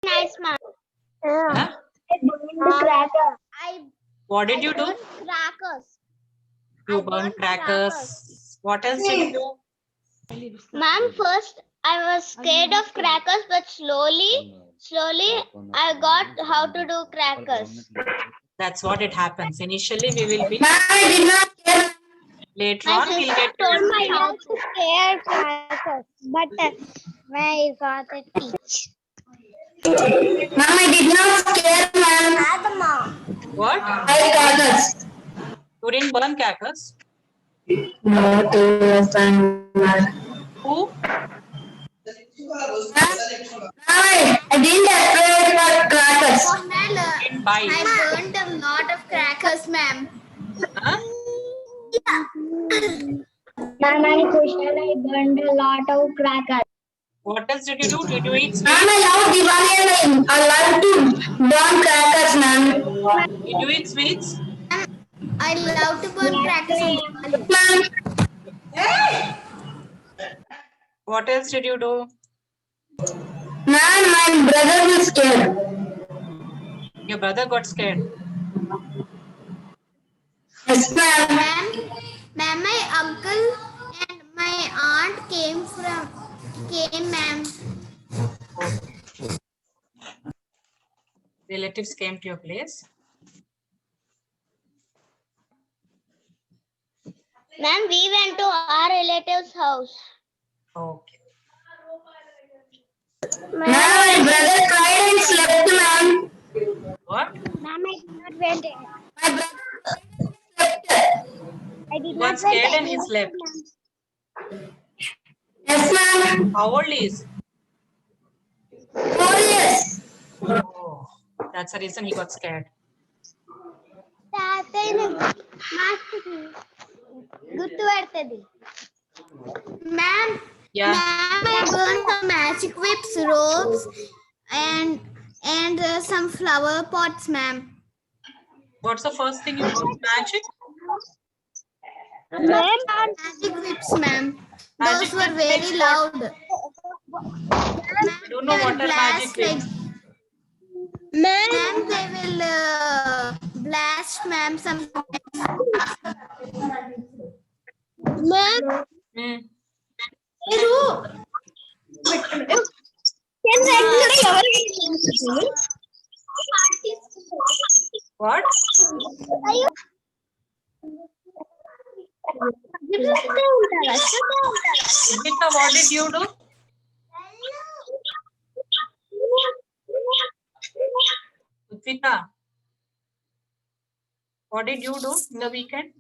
Nice, ma'am. Huh? What did you do? Crackers. You burned crackers. What else did you do? Ma'am, first I was scared of crackers, but slowly I got how to do crackers. That's what it happens. Initially, we will be. Ma'am, I did not care. Later My on, we'll sister get told to me how to scare crackers, but I got a teach. Ma'am, I did not scare, ma'am. what? I crackers. You didn't burn crackers? No, to ma'am. Who? I didn't afraid for crackers. Didn't buy. I burned a lot of crackers, ma'am. Huh? Ma'am, I'm Kushal. I burned a lot of crackers. What else did you do? Did you eat sweets? Ma'am, I love Diwali and I love to burn crackers, ma'am. Did you eat sweets? I love to burn crackers on Diwali. Ma'am, What else did you do? ma'am, my brother was scared. Your brother got scared. Yes, ma'am. Ma'am, my uncle and my aunt came, ma'am. Relatives came to your place. Ma'am, we went to our relative's house. Okay. Ma'am, my brother cried and slept, ma'am. What? Ma'am, I did not went. My brother slept. I did He not got scared and he anywhere, slept. ma'am. Yes, ma'am. How old he is? 4 years. Oh, that's the reason he got scared. గుర్తుపడుతుంది ma'am Yeah. Ma'am, I burned some magic whips, ropes, and some flower pots, ma'am. What's the first thing you do? Magic? Magic whips, ma'am. Magic Those were whips very means loud. I don't know what are magic whips. Ma'am, they will blast, ma'am, some. Ma'am, Hmm. What? Gita, what did you do? Gita, what did you do in the weekend?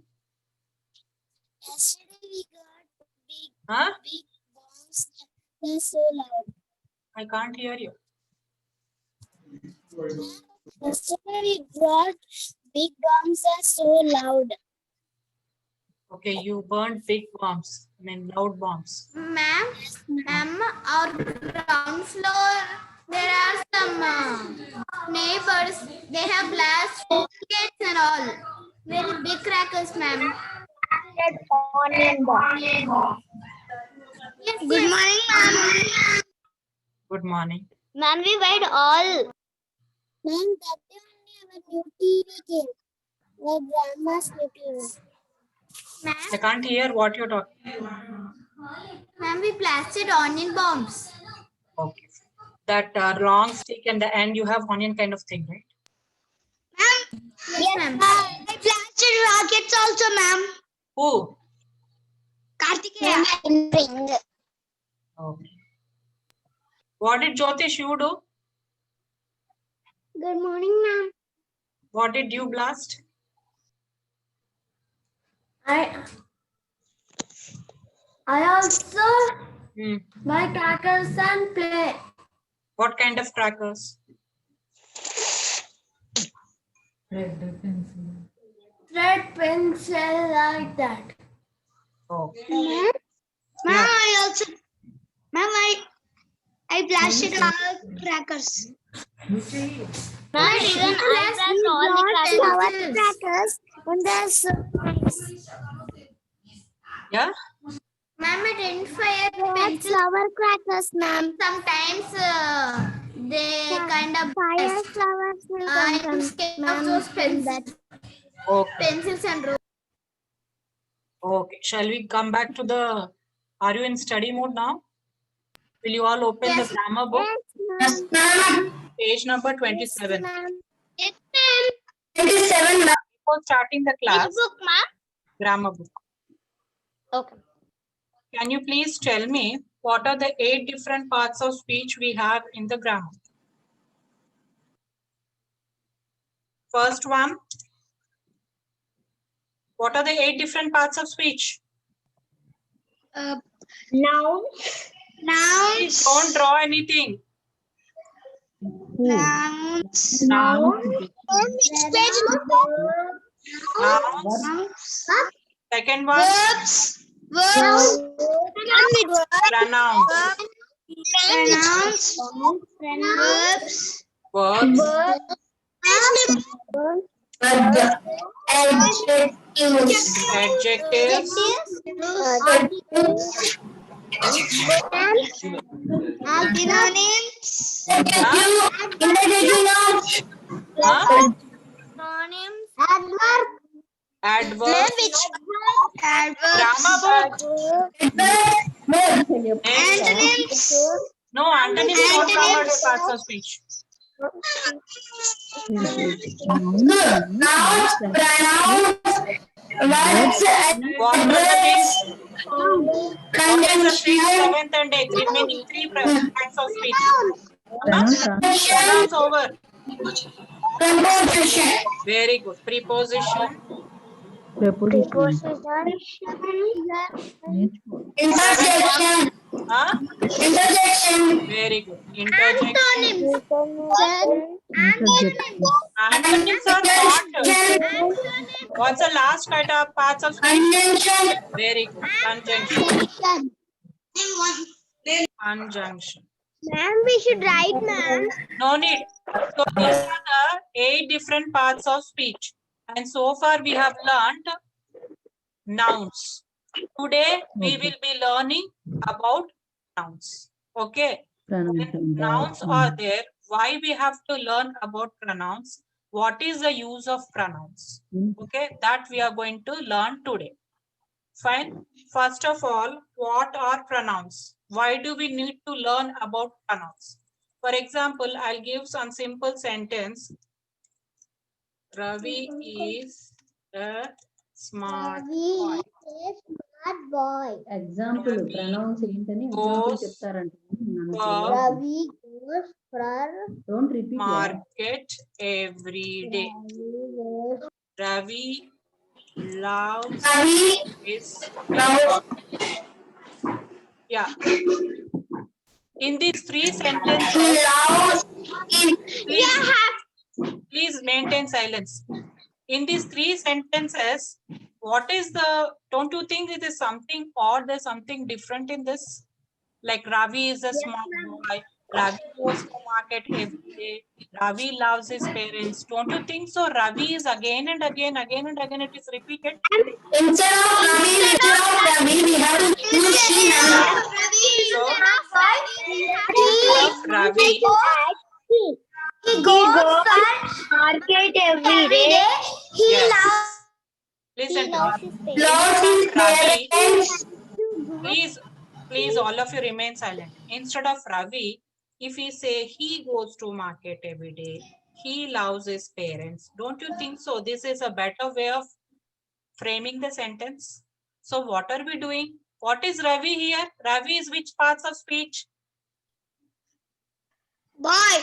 Yesterday we got Huh? big bombs. They're so loud. I can't hear you. Yesterday we got big bombs. Are so loud. Okay, you burned big bombs. I mean, loud bombs. Ma'am, our ground floor, there are some neighbors. They have blast gates and all. Very big crackers, ma'am. Yes, good morning, ma'am. Good morning. Ma'am, we made all. Ma'am, that day only our new TV came. My grandma's new TV. I can't hear what you're talking. Ma'am, we blasted onion bombs. Okay. That long stick and the end you have onion kind of thing, right? Yes, ma'am. I blasted rockets also, ma'am. Who? Kartikeya. Okay. What did Jyotish you do? Good morning, ma'am. What did you blast? I also Hmm. buy crackers and play. What kind of crackers? Red pencil like that. Oh. Ma'am, I blasted all crackers. Ma'am, even I blasted all the crackers. And there's Yeah? Ma'am, I didn't fire pencils. Flower crackers, ma'am. Sometimes they kind of Fire burst. flowers will I'm come scared from, of ma'am, those from that. Okay. pencils and rulers. Okay. Shall we come back to the, are you in study mode now? Will you all open Yes. the grammar book? Yes, ma'am. Page number 27. Ma'am. Yes, ma'am. 27, ma'am. Before starting the class, book, ma'am? grammar book. Okay. Can you please tell me what are the 8 different parts of speech we have in the grammar? First one. What are the 8 different parts of speech? Noun. Please don't draw anything. Nouns. Nouns. Second one, Verbs. pronouns. Verbs. Adjectives. Adjectives. Interrogating nouns. Huh? Adverbs. Adverbs. Grammar book. Antonyms. No, antonyms don't come under parts of speech. Nouns, pronouns, verbs, What are the things? adverbs, What is the 6th, conjunction, 7th and 8th? Remaining 3 kinds of speech. Pronouns conjunction, over. preposition. Very good. Preposition. Interjection. Huh? Interjection. Very good. Interjection. Antonyms are not. What's the last kind of parts of speech? Conjunction. Very good. Conjunction. Conjunction. Ma'am, we should write, ma'am. No need. So these are the 8 different parts of speech. And so far we have learned nouns. Today we will be learning about nouns. Okay. When nouns are there, why we have to learn about pronouns? What is the use of pronouns? Okay, that we are going to learn today. Fine. First of all, what are pronouns? Why do we need to learn about pronouns? For example, I'll give some simple sentence. Ravi is a smart boy. Example pronounce ఏంటని Goes example చెప్తారంట for don't repeat market every day. Ravi loves his yeah. In these 3 sentences, please maintain silence. In these 3 sentences, what is the, don't you think it is something odd, there's something different in this? Like Ravi is a smart boy, Ravi goes to market every day, Ravi loves his parents. Don't you think so? Ravi is again and again it is repeated. Instead of Ravi, we have to use she now. So, instead of Ravi, He goes to market every day. He Yes. loves listen to loves me. his Loves his parents. Please, all of you remain silent. Instead of Ravi, if we say he goes to market every day, he loves his parents. Don't you think so? This is a better way of framing the sentence. So what are we doing? What is Ravi here? Ravi is which parts of speech? boy.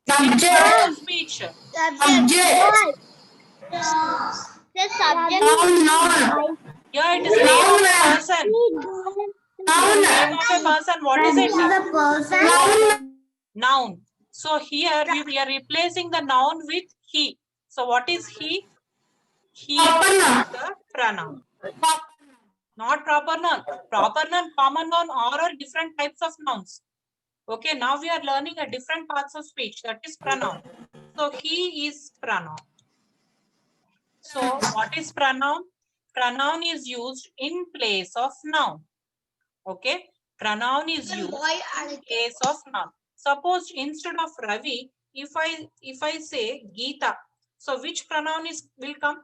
Subject. Speech. Subject. The subject. Noun. Yeah, it is name of a person. Noun. Name of a person. What is it? Noun. Noun. So here we are replacing the noun with he. So what is he? He is the pronoun. Not proper noun. Proper noun, common noun, all are different types of nouns. Okay, now we are learning a different parts of speech, that is pronoun. So he is pronoun. So what is pronoun? Pronoun is used in place of noun. Okay. Pronoun is used in case of noun. Suppose instead of Ravi, if I say Geeta, so which pronoun will come?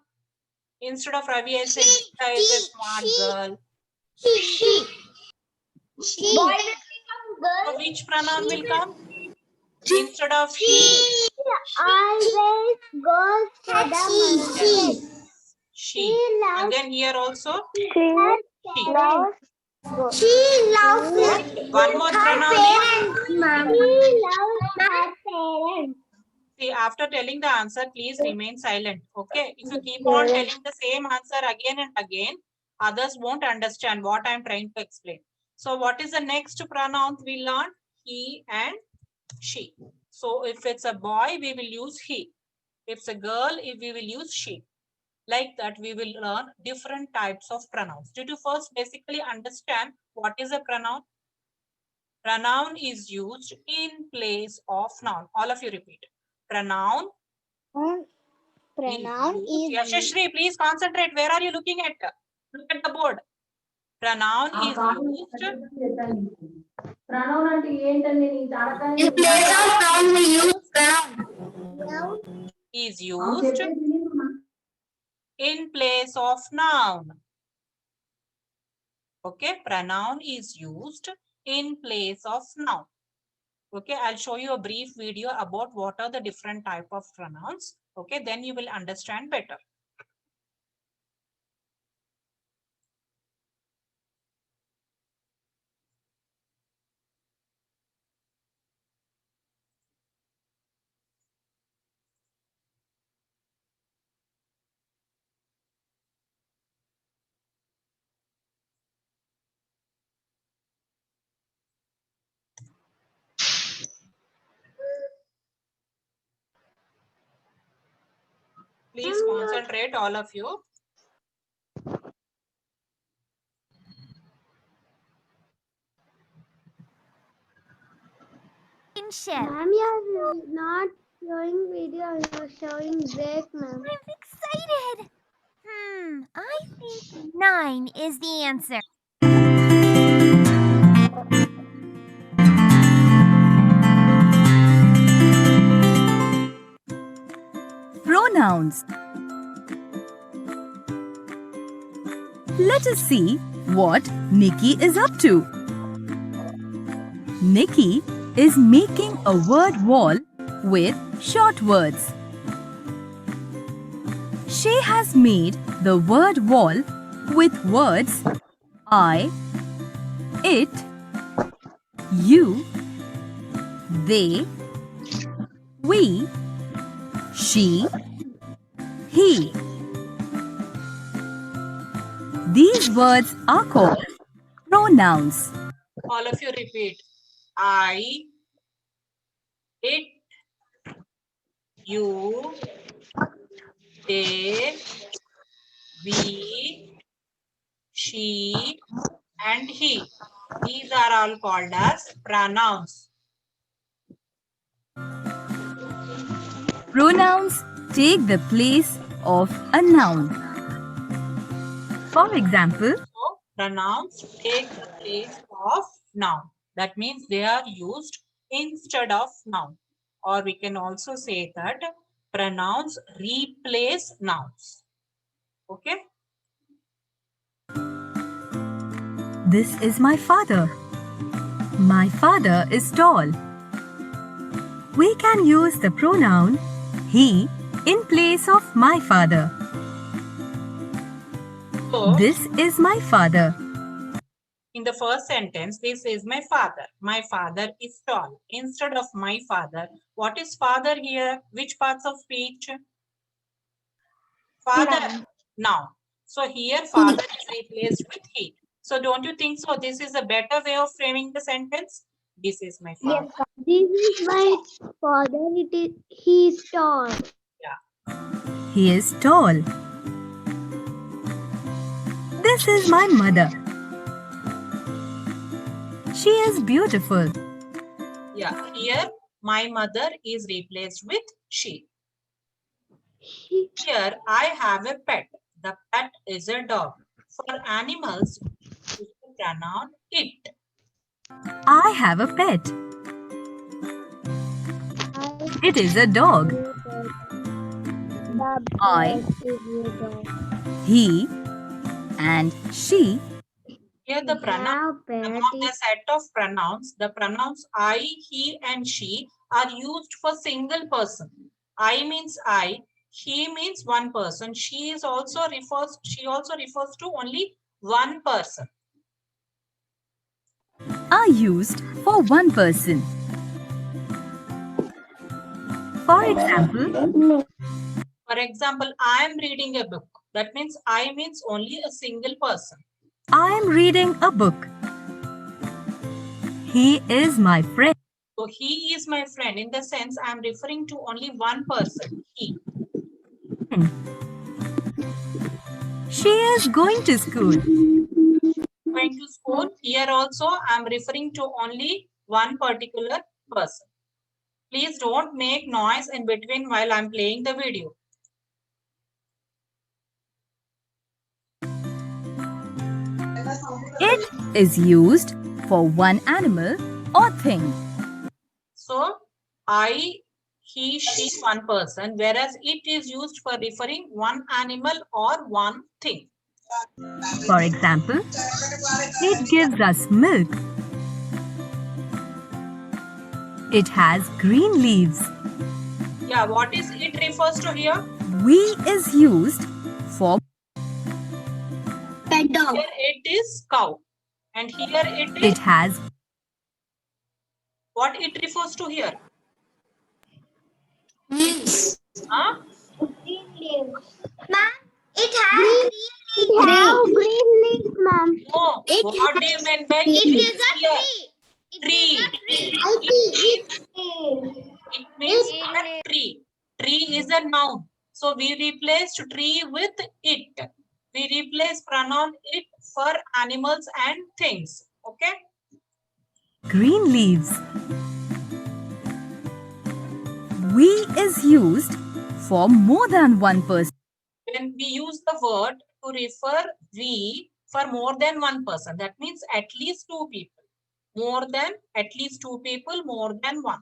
Instead of Ravi, I say Geeta is a smart girl. She. Boy So which pronoun will come? Instead of she, always goes to the market. she. Again here also she. She loves She loves One more her pronoun is, parents, ma'am. She loves her parents. see, after telling the answer, please remain silent. Okay. If you keep on telling the same answer again and again, others won't understand what I'm trying to explain. So what is the next pronoun we learned? He and she. So if it's a boy, we will use he. If it's a girl, we will use she. Like that, we will learn different types of pronouns. Did you first basically understand what is a pronoun? Pronoun is used in place of noun. All of you repeat. Pronoun. Pronoun is Yashashri, please concentrate. Where are you looking at? Look at the board. Pronoun is used. Pronoun అంటే ఏంటండి నేను అడగని In place of noun, we use pronoun. Is used in place of noun. Okay, pronoun is used in place of noun. Okay, I'll show you a brief video about what are the different type of pronouns. Okay, then you will understand better. Please concentrate, all of you. Ma'am, you're not showing video, you're showing break, ma'am. I'm excited. I think 9 is the answer. Pronouns. Let us see what Nikki is up to. Nikki is making a word wall with short words. She has made the word wall with words I, it, you, they, we, she, he. These words are called pronouns. All of you repeat. I, it, you, they, we, she, and he. These are all called as pronouns. Pronouns take the place of a noun. For example, So, pronouns take the place of noun. That means they are used instead of noun. Or we can also say that pronouns replace nouns. Okay? this is my father. My father is tall. We can use the pronoun he in place of my father. So, This is my father. in the first sentence, this is my father. My father is tall. Instead of my father, what is father here? Which parts of speech? Father, noun. So here father is replaced with he. So don't you think so? This is a better way of framing the sentence. This is my father. This is my father. He is tall. He is tall. This is my mother. She is beautiful. Yeah, here my mother is replaced with she. Here I have a pet. The pet is a dog. For animals, use the pronoun it. I have a pet. It is a dog. I, he, and she. Here the pronoun among the set of pronouns, the pronouns I, he, and she are used for single person. I means I, he means one person. She also refers to only one person. Are used for one person. For example, I am reading a book. That means I means only a single person. I am reading a book. He is my friend. So he is my friend. In the sense, I am referring to only one person, he. She is going to school. Going to school. Here also, I am referring to only one particular person. Please don't make noise in between while I am playing the video. It is used for one animal or thing. So, I, he, she, one person, whereas it is used for referring one animal or one thing. For example, it gives us milk. It has green leaves. Yeah, what is it refers to here? We is used for Pet dog. Here it is cow. And here it is it has what it refers to here. Leaves. Huh? Ma'am, it has Green leaves, ma'am. No, what do you mean by It is a here? tree. Tree. It means a tree. Tree is a noun. So we replaced tree with it. We replace pronoun it for animals and things. Okay. green leaves. We is used for more than one person. When we use the word to refer we for more than one person, that means at least two people. More than at least two people, more than one.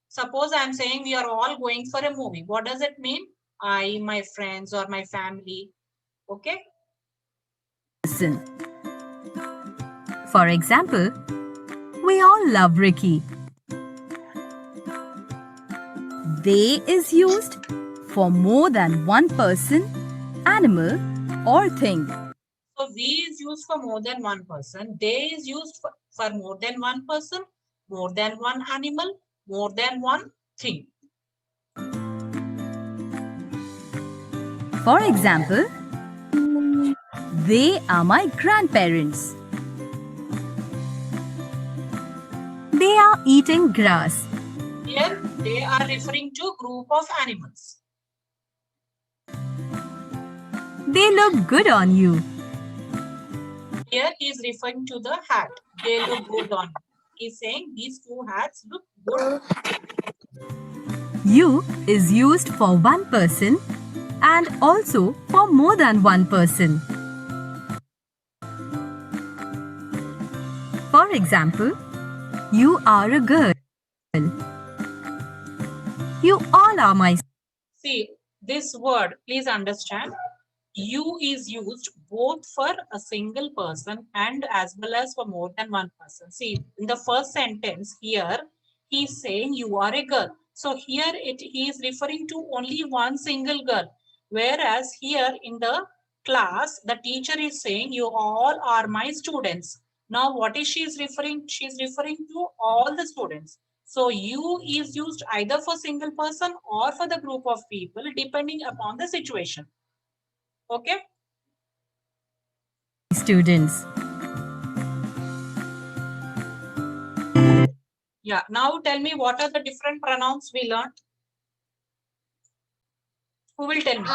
Suppose I am saying we are all going for a movie. What does it mean? I, my friends, or my family. Okay. For example, we all love Ricky. They is used for more than one person, animal, or thing. So we is used for more than one person. They is used for more than one person, more than one animal, more than one thing. For example, they are my grandparents. They are eating grass. Here they are referring to group of animals. They look good on you. Here he is referring to the hat. They look good on. He is saying these two hats look good. You is used for one person and also for more than one person. For example, you are a girl. You all are my. See, this word, please understand. You is used both for a single person and as well as for more than one person. See, in the first sentence here, he is saying you are a girl. So here he is referring to only one single girl. Whereas here in the class, the teacher is saying you all are my students. Now what is she is referring? She is referring to all the students. So you is used either for single person or for the group of people depending upon the situation. Okay. Students. Yeah. Now tell me what are the different pronouns we learned? Who will tell me?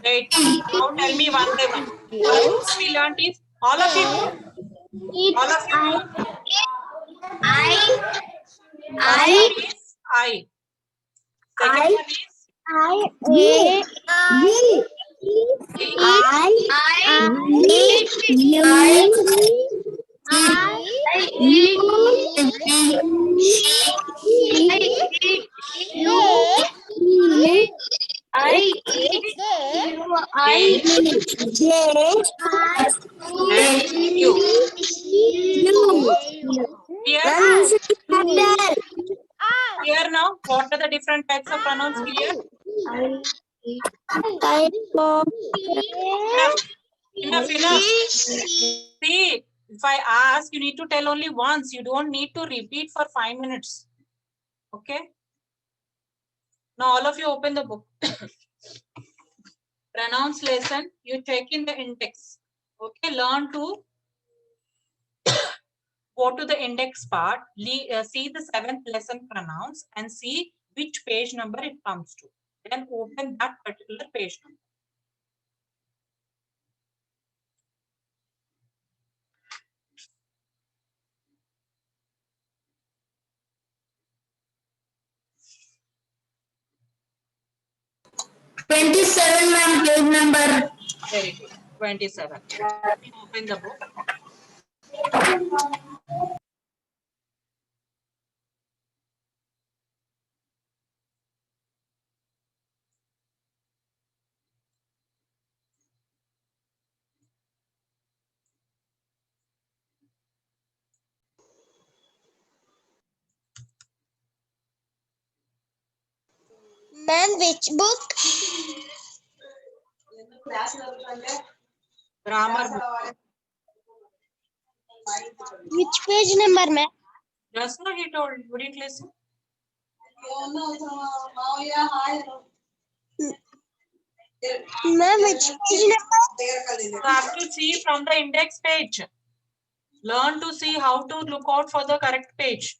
Wait. Now tell me one by one. First we learned is All of you. All of you. First one is I. Second one is and you. Clear now? What are the different types of pronouns clear? Enough. See, if I ask, you need to tell only once. You don't need to repeat for 5 minutes. Okay? Now all of you open the book. Pronouns lesson, you check in the index. Okay, learn to go to the index part, see the 7th lesson pronouns and see which page number it comes to. Then open that particular page number. Ma'am, page number. Very good. 27. Open the book. Ma'am, which book? Grammar book. Which page number, ma'am? Just now he told, wouldn't listen. Ma'am, which page number? You have to see from the index page. Learn to see how to look out for the correct page.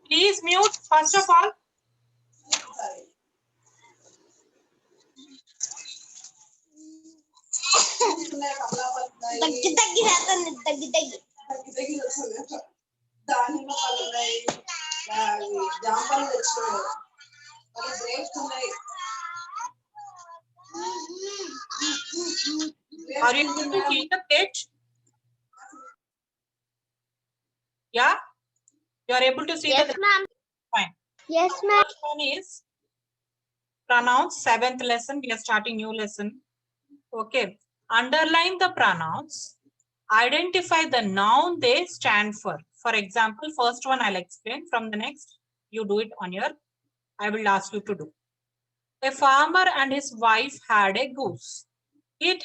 Please mute first of all. Are you able to see the page? Yeah? You are able to see Yes, the ma'am. fine. Yes, ma'am. First one is pronouns, 7th lesson. We are starting new lesson. Okay. Underline the pronouns. Identify the noun they stand for. For example, first one I'll explain. From the next, you do it on your, I will ask you to do. A farmer and his wife had a goose. It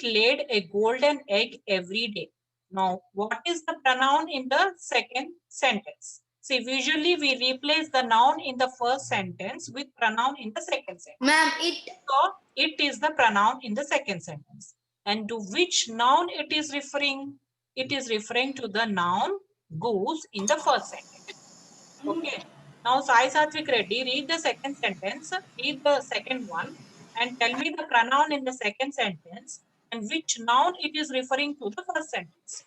laid a golden egg every day. Now, what is the pronoun in the second sentence? See, usually we replace the noun in the first sentence with pronoun in the second sentence. Ma'am, So, it is the pronoun in the second sentence. And to which noun it is referring? It is referring to the noun goose in the first sentence. Okay. Now, Sai Satvik Reddy, read the second sentence, read the second one, and tell me the pronoun in the second sentence and which noun it is referring to the first sentence.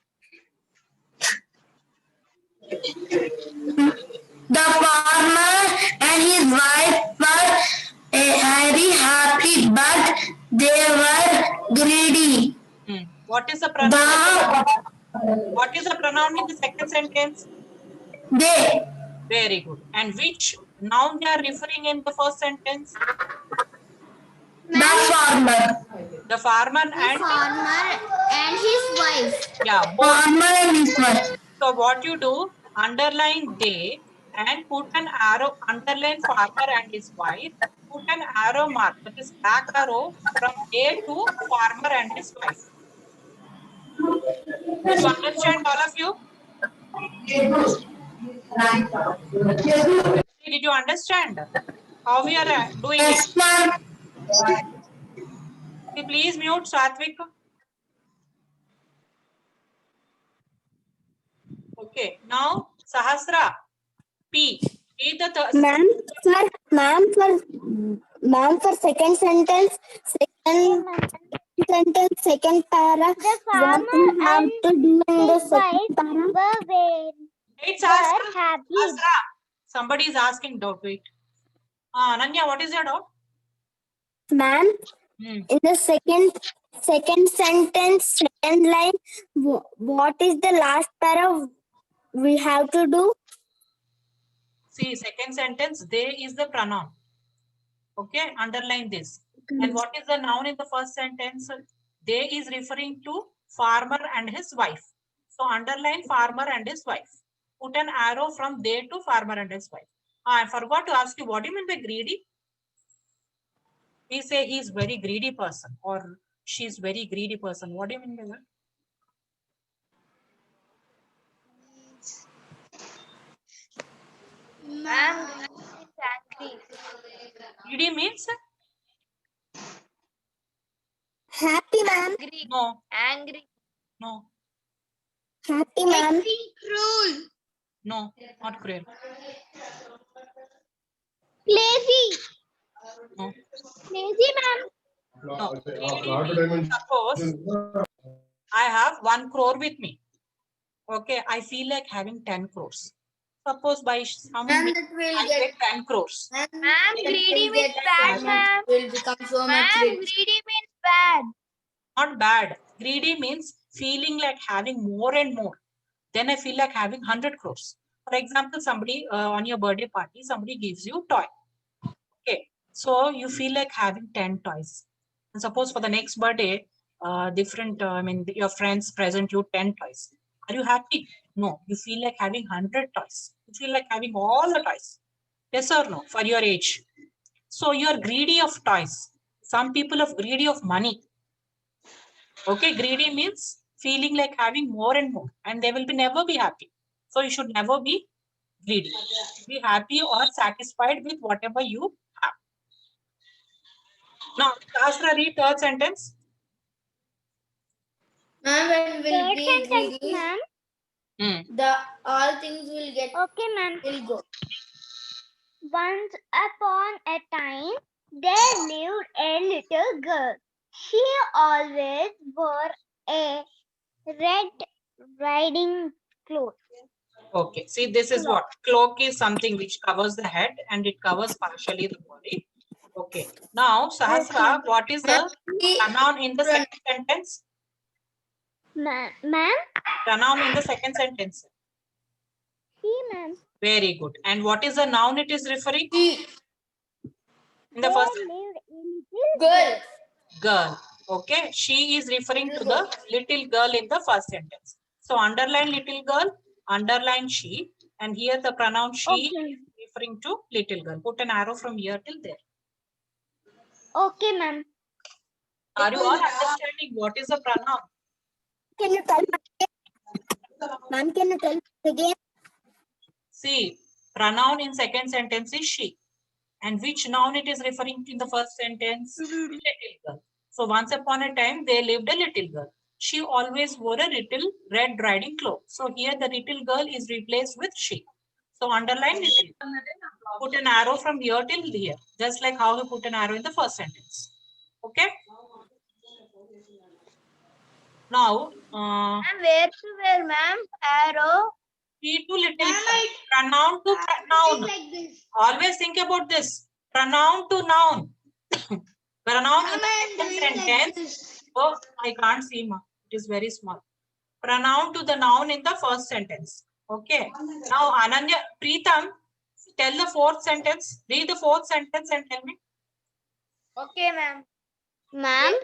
the farmer and his wife were very happy, but they were greedy. What is the pronoun? What is the pronoun in the second sentence? They. Very good. And which noun they are referring in the first sentence? The farmer. The farmer and his wife. yeah, both. Farmer and his wife. So what you do, underline they and put an arrow, underline farmer and his wife, put an arrow mark, that is back arrow from they to farmer and his wife. Did you understand, all of you? Did you understand how we are doing it? Yes, ma'am. Please mute Satvik. Okay. Now, Sahasra, P. Read the third. Ma'am, for second sentence, second para, The what farmer we have and to do in the his second wife para? Wait, were Sahasra. happy. Sahasra. Somebody is asking doubt. Wait. Ananya, what is your doubt? Ma'am, Hmm. in the second sentence, second line, what is the last para we have to do? See, second sentence, they is the pronoun. Okay, underline this. And what is the noun in the first sentence? They is referring to farmer and his wife. So underline farmer and his wife. Put an arrow from there to farmer and his wife. I forgot to ask you, what do you mean by greedy? We say he's very greedy person or she's very greedy person. What do you mean by that? Ma'am, angry. Greedy means Happy, ma'am. no, Angry. no, Happy, ma'am. Cruel. no, not cruel. Lazy. No, Lazy, ma'am. no. Greedy means, suppose I have 1 crore with me. Okay, I feel like having 10 crores. Suppose by some Ma'am, means that will I get 10 crores. Ma'am, greedy means bad, ma'am. Will become so much Ma'am, rich. greedy means bad. Not bad. Greedy means feeling like having more and more. Then I feel like having 100 crores. For example, somebody on your birthday party, somebody gives you a toy. Okay, so you feel like having 10 toys. And suppose for the next birthday, your friends present you 10 toys. Are you happy? No, you feel like having 100 toys. You feel like having all the toys. Yes or no, for your age. So you are greedy of toys. Some people are greedy of money. Okay, greedy means feeling like having more and more, and they will be never be happy. So you should never be greedy. Be happy or satisfied with whatever you have. Now, Sahasra, read third sentence. Ma'am, when will Third be sentence, greedy, ma'am. the all things will get Okay, ma'am. will go. Once upon a time, there lived a little girl. She always wore a red riding cloth. Okay, see, this is what cloak is something which covers the head and it covers partially the body. Okay, now Sahasra, what is the pronoun in the second sentence? Ma'am? Pronoun in the second sentence. She, ma'am. Very good. And what is the noun it is referring? In the first There lived a little Girl. girl. Okay, she is referring to the little girl in the first sentence. So underline little girl, underline she, and here the pronoun she Okay. is referring to little girl. Put an arrow from here till there. Okay, ma'am. Are you all understanding what is the pronoun? Can you tell ma'am, can you tell again? See, pronoun in second sentence is she. And which noun it is referring to in the first sentence? Little girl. So once upon a time, there lived a little girl. She always wore a little red riding cloak. So here the little girl is replaced with she. So underline little. Put an arrow from here till here. Just like how we put an arrow in the first sentence. Okay? Now, Ma'am, where to where, ma'am? Arrow. she to little girl. Pronoun to pronoun. Like this. Always think about this. Pronoun to noun. Pronoun in the second sentence. Oh, I can't see, ma. It is very small. Pronoun to the noun in the first sentence. Okay. Now, Ananya, Preetham, tell the fourth sentence. Read the fourth sentence and tell me. Okay, ma'am. Ma'am,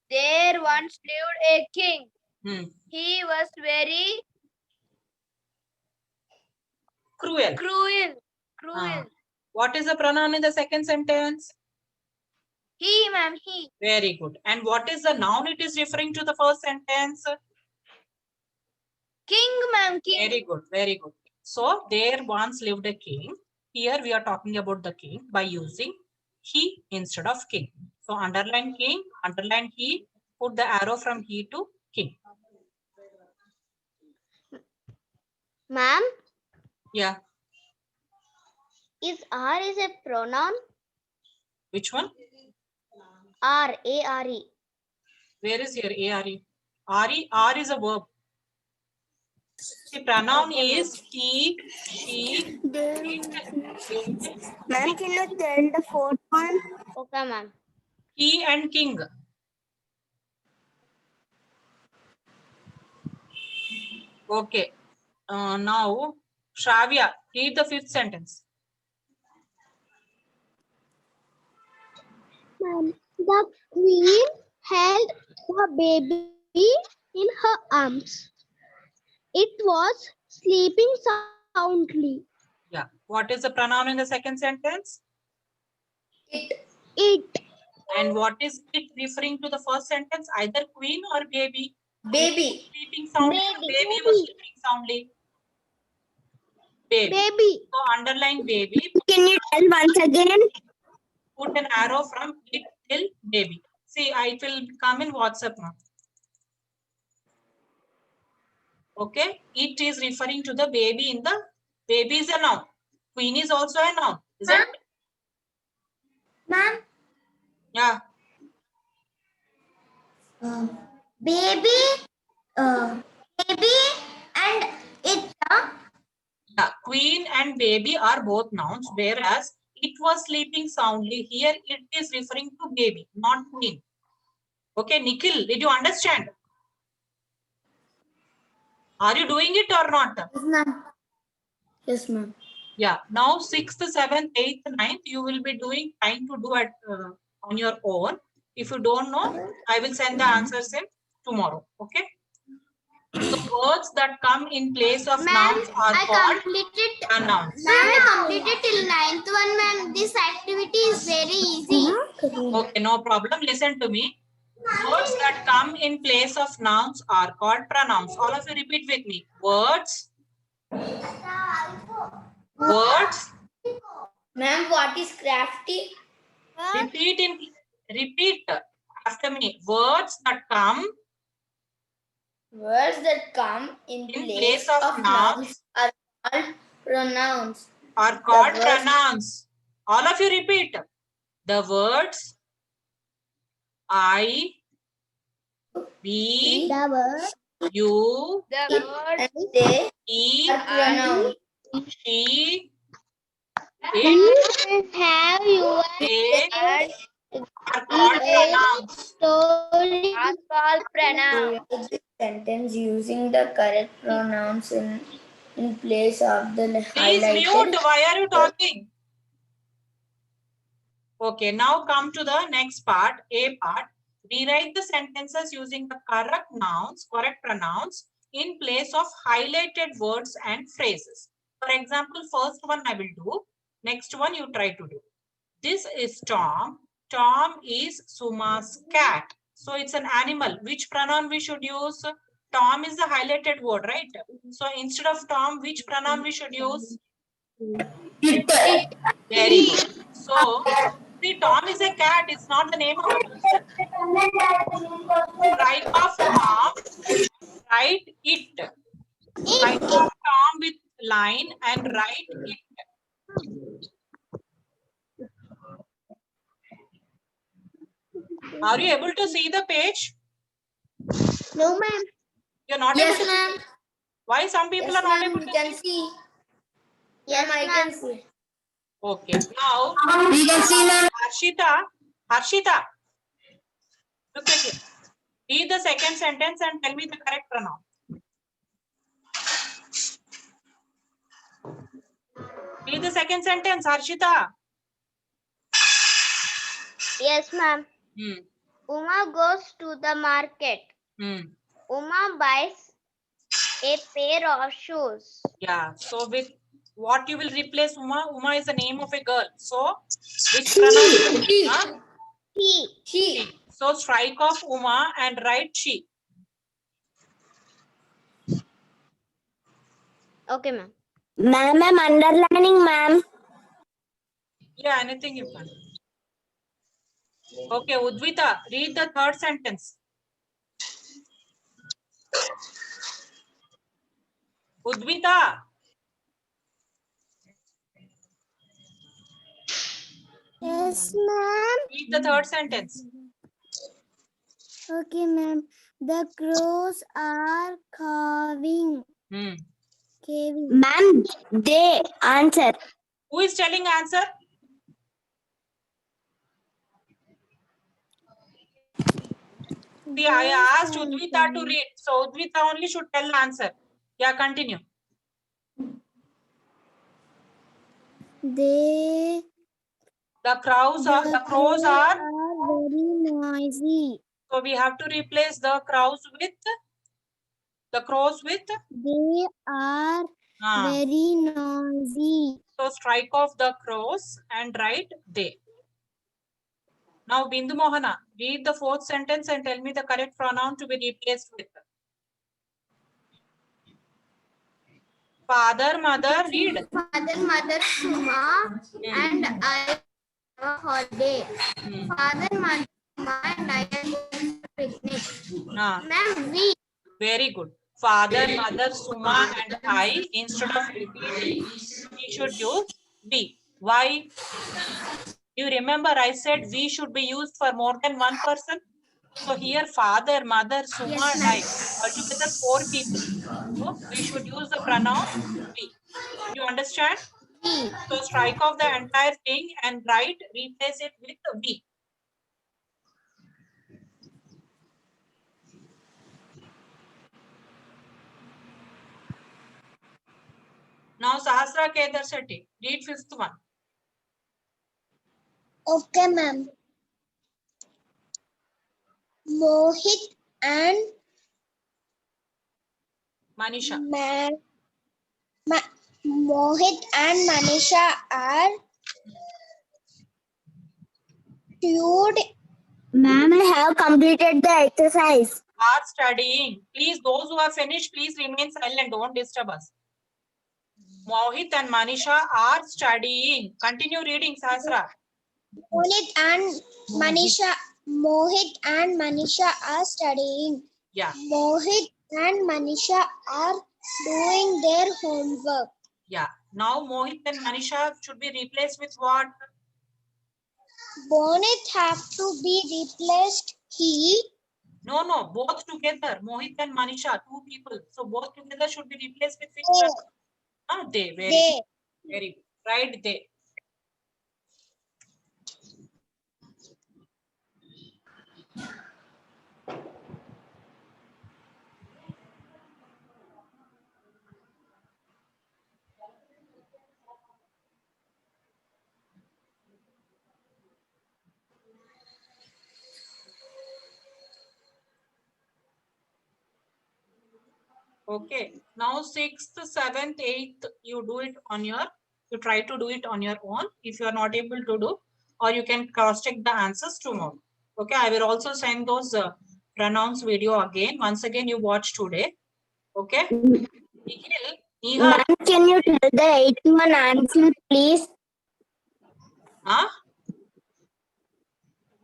there once lived a king. Hmm. He was very Cruel. cruel. Ah. What is the pronoun in the second sentence? He, ma'am, he. Very good. And what is the noun it is referring to the first sentence? King, ma'am, king. Very good. Very good. So, there once lived a king. Here we are talking about the king by using he instead of king. So, underline king, underline he, put the arrow from he to king. Ma'am, Yeah. is R is a pronoun? Which one? R, A-R-E. Where is your A-R-E? R-E? R is a verb. The pronoun is he, she, it, Ma'am, can you tell the fourth one? Okay, ma'am. he and king. Okay. Now, Shravya, read the fifth sentence. Ma'am, the queen held the baby in her arms. It was sleeping soundly. Yeah. What is the pronoun in the second sentence? It. And what is it referring to the first sentence? Either queen or baby? Baby. Sleeping soundly. Baby. Baby was sleeping soundly. Baby. Baby. So underline baby. Can you tell once again? Put an arrow from it till baby. See, I will come in WhatsApp now. Okay. It is referring to the baby in the baby is a noun. Queen is also a noun. Is it? Ma'am, Yeah. baby, baby and it. Yeah. Queen and baby are both nouns, whereas it was sleeping soundly. Here it is referring to baby, not queen. Okay, Nikhil, did you understand? Are you doing it or not? Yes, ma'am. Yes, ma'am. Yeah. Now 6th, 7th, 8th, 9th, you will be doing trying to do it on your own. If you don't know, I will send the answers in tomorrow. Okay. So words that come in place of Ma'am, nouns are I called completed. pronouns. Ma'am, I completed till 9th one, ma'am. This activity is very easy. Okay, no problem. Listen to me. Words that come in place of nouns are called pronouns. All of you repeat with me. Words. Words. Ma'am, what is crafty? Repeat after me. Words that come Words that come in in place of nouns are called pronouns. are called words- pronouns. All of you repeat. The words I, we, The word. you, It and they he, are pronouns. she, it, Have you they heard are called pronouns. story called pronoun? Write the sentence using the correct pronouns in place of the Please mute. highlighted. Why are you talking? Okay, now come to the next part, A part. Rewrite the sentences using the correct pronouns in place of highlighted words and phrases. For example, first one I will do. Next one you try to do. This is Tom. Tom is Suma's cat. So it's an animal. Which pronoun we should use? Tom is the highlighted word, right? So instead of Tom, which pronoun we should use? Very good. So, see, Tom is a cat. It's not the name of a person. Strike off Tom. Write it. Strike off Tom with line and write it. Are you able to see the page? No, ma'am. You're not Yes, able to ma'am. see. Why some people Yes, are not ma'am. able We to can see? see. Yes, I ma'am. can see. Okay. Now, We can see, ma'am. Harshita, look at it. Read the second sentence and tell me the correct pronoun. Read the second sentence, Harshita. Yes, ma'am. Hmm. Uma goes to the market. Hmm. Uma buys a pair of shoes. Yeah. So with what you will replace Uma? Uma is the name of a girl. So which pronoun? Huh? He. She. So strike off Uma and write she. Okay, ma'am. Ma'am, I'm underlining, ma'am. Yeah, anything you can. Okay, Udvita, read the third sentence. Udvita. Yes, ma'am. Read the third sentence. Okay, ma'am. The crows are caving. Hmm. Ma'am, they answer. Who is telling answer? See, I asked Udvita to read. So Udvita only should tell the answer. Yeah, continue. They The crows are very noisy. so we have to replace the crows with the crows with They are very noisy. so strike off the crows and write they. Now Bindu Mohana, read the fourth sentence and tell me the correct pronoun to be replaced with. Father, mother, read. Father, mother, Suma, and I have a holiday. Father, mother, Suma, and I are going for picnic. Ma'am, we. Very good. Father, mother, Suma, and I. Instead of repeating, we should use we. Why? You remember I said we should be used for more than one person. So here father, mother, Suma, and I. Altogether 4 people. So we should use the pronoun we. You understand? So strike off the entire thing and write, replace it with we. Now Sahasra Kedar Shetty, read fifth one. Okay, ma'am. Mohit and Manisha. Mohit and Manisha are tutored. Ma'am, I have completed the exercise. Are studying. Please, those who are finished, please remain silent. Don't disturb us. Mohit and Manisha are studying. Continue reading, Sahasra. Mohit and Manisha are studying. Yeah. Mohit and Manisha are doing their homework. Yeah. Now Mohit and Manisha should be replaced with what? Mohit have to be replaced. He. No. Both together. Mohit and Manisha, 2 people. So both together should be replaced with which? They. Very good. Right, they. Okay. Now 6th, 7th, 8th, you try to do it on your own. If you are not able to do, or you can cross-check the answers tomorrow. Okay. I will also send those pronouns video again. Once again, you watch today. Okay. Nikhil, Ma'am, can you tell the eighth one answer, please? Huh?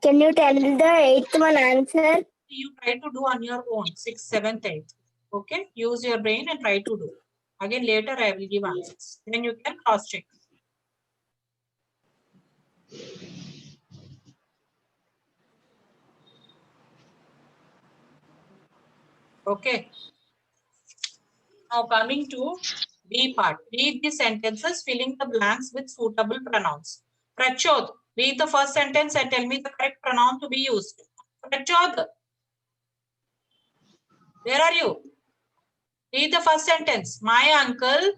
Can you tell the eighth one answer? You try to do on your own, 6th, 7th, 8th. Okay, use your brain and try to do. Again, later I will give answers. Then you can cross-check. Okay. Now coming to B part. Read the sentences, filling the blanks with suitable pronouns. Prachod, read the first sentence and tell me the correct pronoun to be used. Prachod, where are you? Read the first sentence. My uncle